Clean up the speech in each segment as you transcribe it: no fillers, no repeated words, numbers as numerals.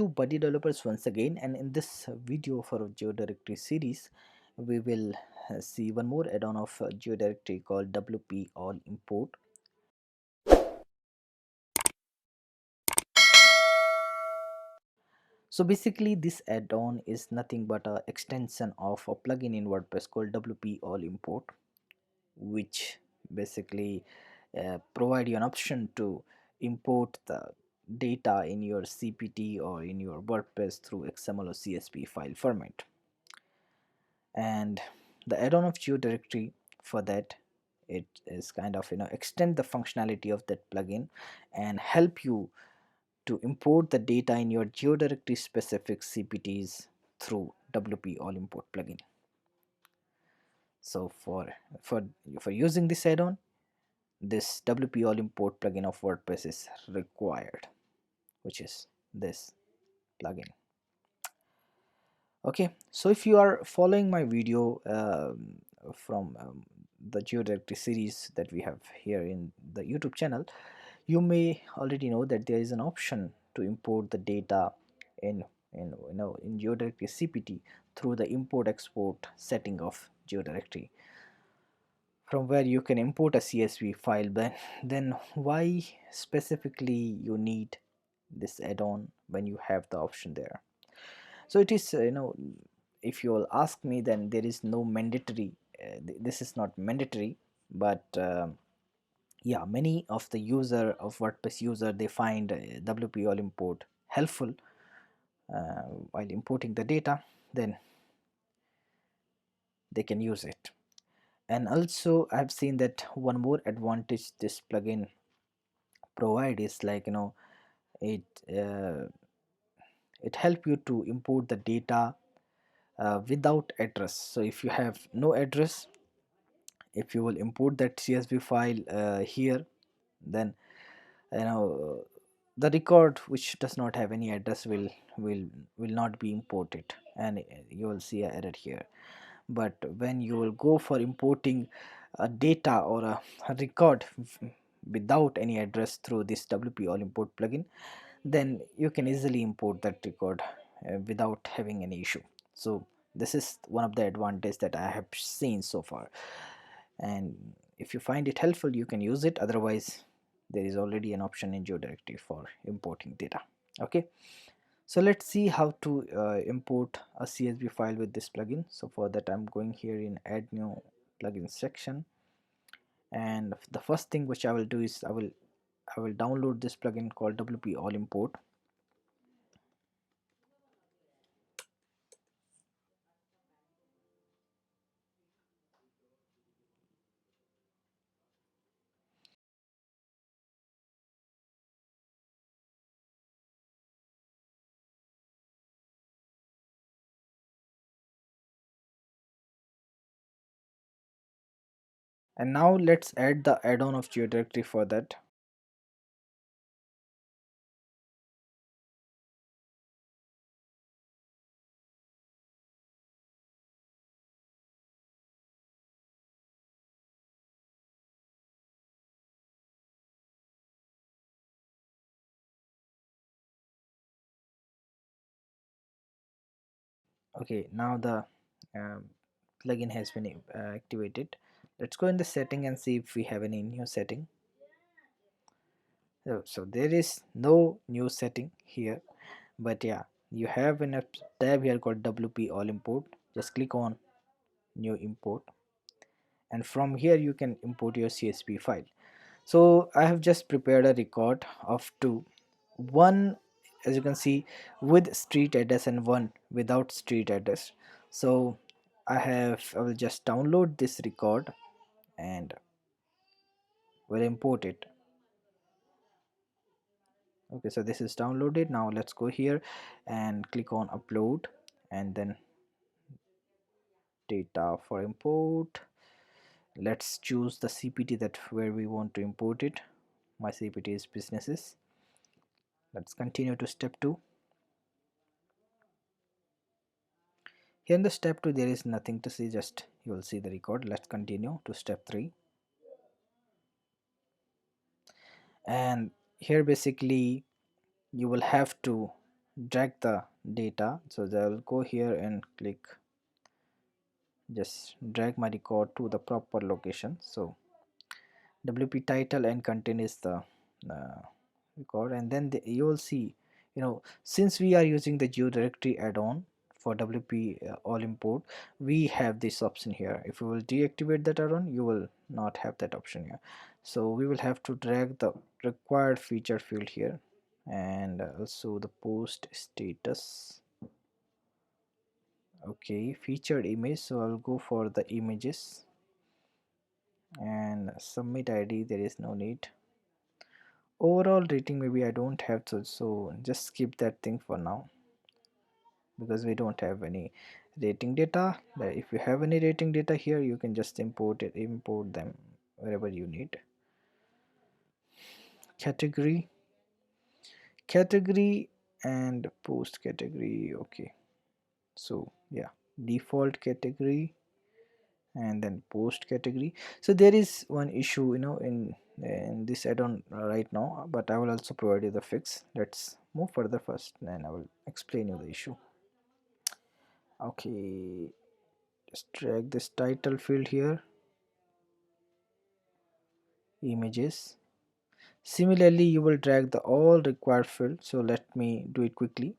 to BuddyDevelopers once again, and in this video for our Geodirectory series we will see one more add-on of Geodirectory called WP All Import. So basically this add-on is nothing but a extension of a plugin in WordPress called WP All Import, which basically provide you an option to import the data in your CPT or in your WordPress through XML or CSV file format. And the add-on of Geodirectory for that, it is kind of extend the functionality of that plugin and help you to import the data in your Geodirectory specific CPTs through WP All Import plugin. So for using this add-on, this WP All Import plugin of WordPress is required, which is this plugin. Okay, so if you are following my video from the Geodirectory series that we have here in the YouTube channel, you may already know that there is an option to import the data in in Geodirectory CPT through the import export setting of Geodirectory, from where you can import a CSV file. But then why specifically you need this add-on when you have the option there? So it is if you will ask me, then there is no mandatory, this is not mandatory, but yeah, many of the user of WordPress user, they find WP All Import helpful while importing the data, then they can use it. And also I've seen that one more advantage this plugin provide is like it uh, it help you to import the data without address. So if you have no address, if you will import that CSV file here, then the record which does not have any address will will not be imported, and you will see an error here. But when you will go for importing a data or a record without any address through this WP All Import plugin, then you can easily import that record without having any issue. So this is one of the advantages that I have seen so far, and if you find it helpful, you can use it. Otherwise, there is already an option in Geodirectory for importing data. Okay, so let's see how to import a CSV file with this plugin. So for that, I'm going here in add new plugin section, and the first thing which I will do is I will download this plugin called WP All Import. And now let's add the add-on of Geodirectory for that. Okay, now the um, plugin has been activated. Let's go in the setting and see if we have any new setting. So there is no new setting here, but yeah, you have in a tab here called WP All Import. Just click on new import, and from here you can import your CSV file. So I have just prepared a record of two, one as you can see with street address and one without street address. So I will just download this record and will import it. Okay, so this is downloaded. Now let's go here and click on upload, and then data for import. Let's choose the CPT that where we want to import it. My CPT is businesses. Let's continue to step 2. Here in the step 2 there is nothing to see, just you will see the record. Let's continue to step 3, and here basically you will have to drag the data. So I'll go here and click, just drag my record to the proper location. So WP title and content is the uh, record, and then you will see, since we are using the Geodirectory add-on for WP all import, we have this option here. If you will deactivate that add-on, you will not have that option here. So we will have to drag the required feature field here, and also the post status. Okay, featured image, so I'll go for the images, and submit ID, there is no need. Overall rating, maybe I don't have to, so just skip that thing for now, because we don't have any rating data. But if you have any rating data here, you can just import them wherever you need. Category and post category. Okay, so yeah, default category and then post category. So there is one issue, in this add-on right now, but I will also provide you the fix. Let's move further first, and I will explain you the issue. Okay, just drag this title field here, images. Similarly, you will drag the all required field. So let me do it quickly.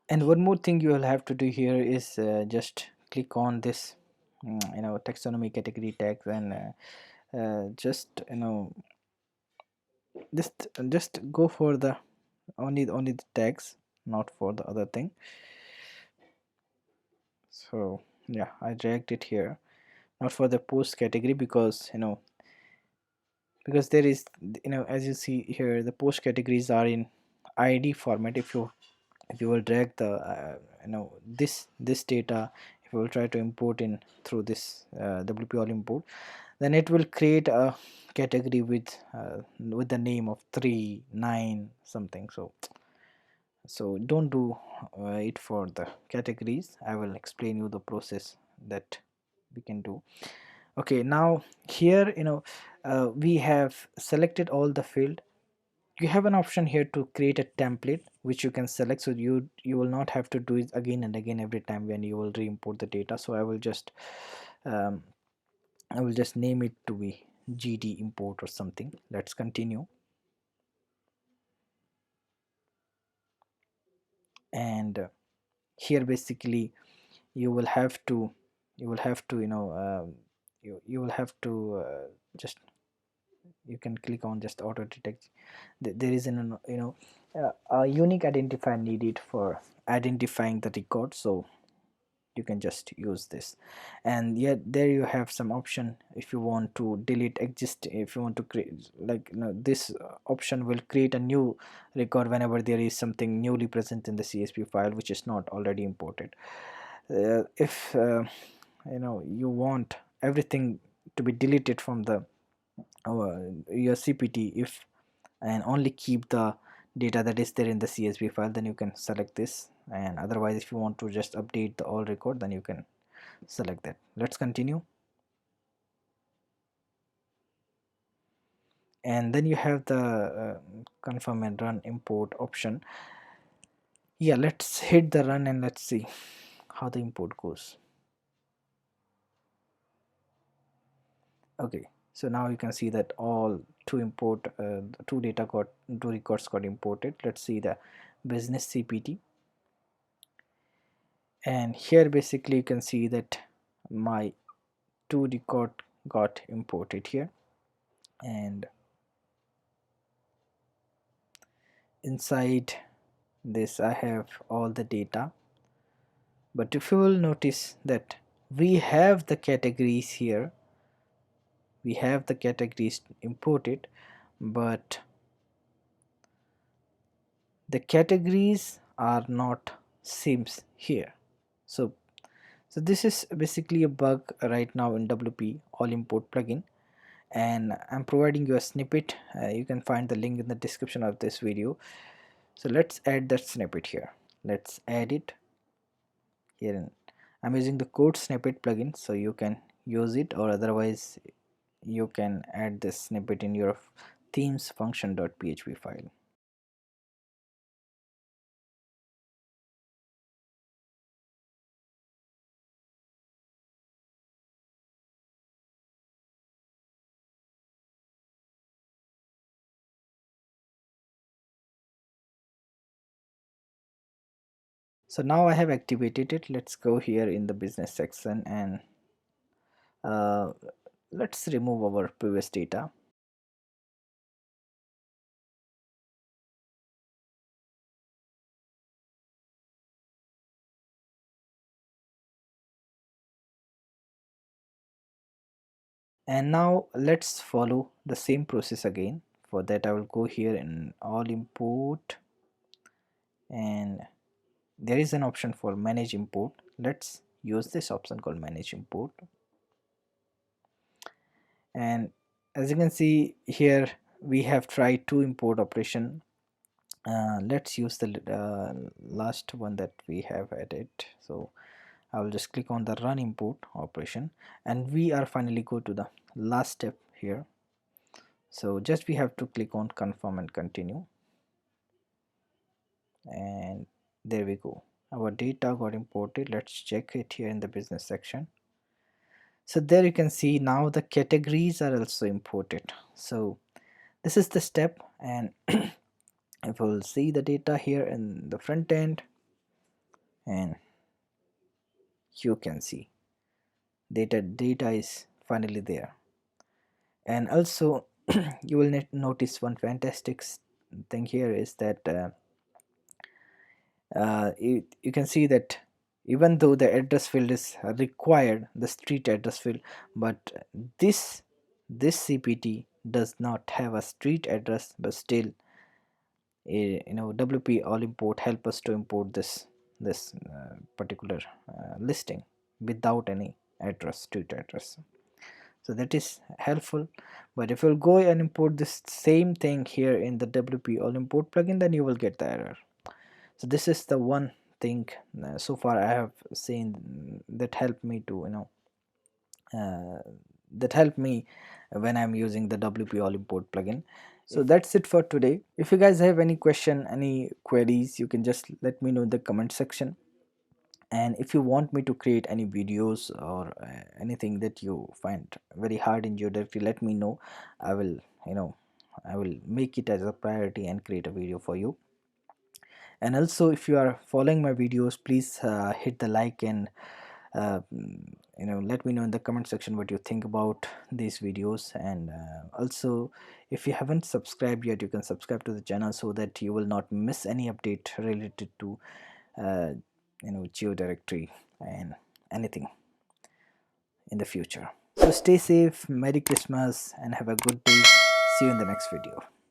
And one more thing you will have to do here is just click on this, taxonomy category tags, and just just go for the only the tags. not for the other thing. So yeah, I dragged it here, not for the post category, because because there is, as you see here, the post categories are in id format. If you will drag the this data, if you will try to import in through this WP All Import, then it will create a category with the name of 3 9 something. So don't do it for the categories. I will explain you the process that we can do. Okay, now here, we have selected all the field. You have an option here to create a template which you can select, so you will not have to do it again and again every time when you will re-import the data. So um, I will just name it to be GD import or something. Let's continue. And here basically you will have to you will have to you will have to just you can click on just auto detect. There is an a unique identifier needed for identifying the record, so you can just use this. And yet there you have some option. If you want to delete exist, if you want to create, like, this option will create a new record whenever there is something newly present in the CSV file which is not already imported. If you want everything to be deleted from the your CPT, if and only keep the data that is there in the CSV file, then you can select this. And otherwise, if you want to just update the all record, then you can select that. Let's continue. And then you have the confirm and run import option. Yeah, let's hit the run and let's see how the import goes. Okay, so now you can see that all two data got two records got imported. Let's see the business CPT. And here basically you can see that my two record got imported here. And inside this I have all the data. But if you will notice that we have the categories here, we have the categories imported, but the categories are not seams here. So this is basically a bug right now in WP All Import plugin, and I'm providing you a snippet. You can find the link in the description of this video. So let's add that snippet here. Let's add it here. I'm using the code snippet plugin, so you can use it, or otherwise you can add this snippet in your themes function.php file. So now I have activated it. Let's go here in the business section and uh, let's remove our previous data. And now let's follow the same process again. For that I will go here in all import, and there is an option for manage import. Let's use this option called manage import. And as you can see here, we have tried two import operation. Let's use the last one that we have added. So I will just click on the run import operation, and we are finally go to the last step here. So just we have to click on confirm and continue, and there we go, our data got imported. Let's check it here in the business section. So there you can see now the categories are also imported. So this is the step. And if we'll see the data here in the front end, and you can see data is finally there. And also you will notice one fantastic thing here is that you can see that even though the address field is required, the street address field, but this this CPT does not have a street address, but still WP All Import help us to import this particular listing without any address, street address. So that is helpful. But if you'll go and import this same thing here in the WP All Import plugin, then you will get the error. So this is the one thing so far I have seen that helped me to uh, that helped me when I'm using the WP All Import plugin. So that's it for today. If you guys have any question, any queries, you can just let me know in the comment section. And if you want me to create any videos or anything that you find very hard in Geodirectory, let me know. I will, I will make it as a priority and create a video for you. And also, if you are following my videos, please hit the like and let me know in the comment section what you think about these videos. And also, if you haven't subscribed yet, you can subscribe to the channel so that you will not miss any update related to uh, Geodirectory and anything in the future. So stay safe, Merry Christmas, and have a good day. See you in the next video.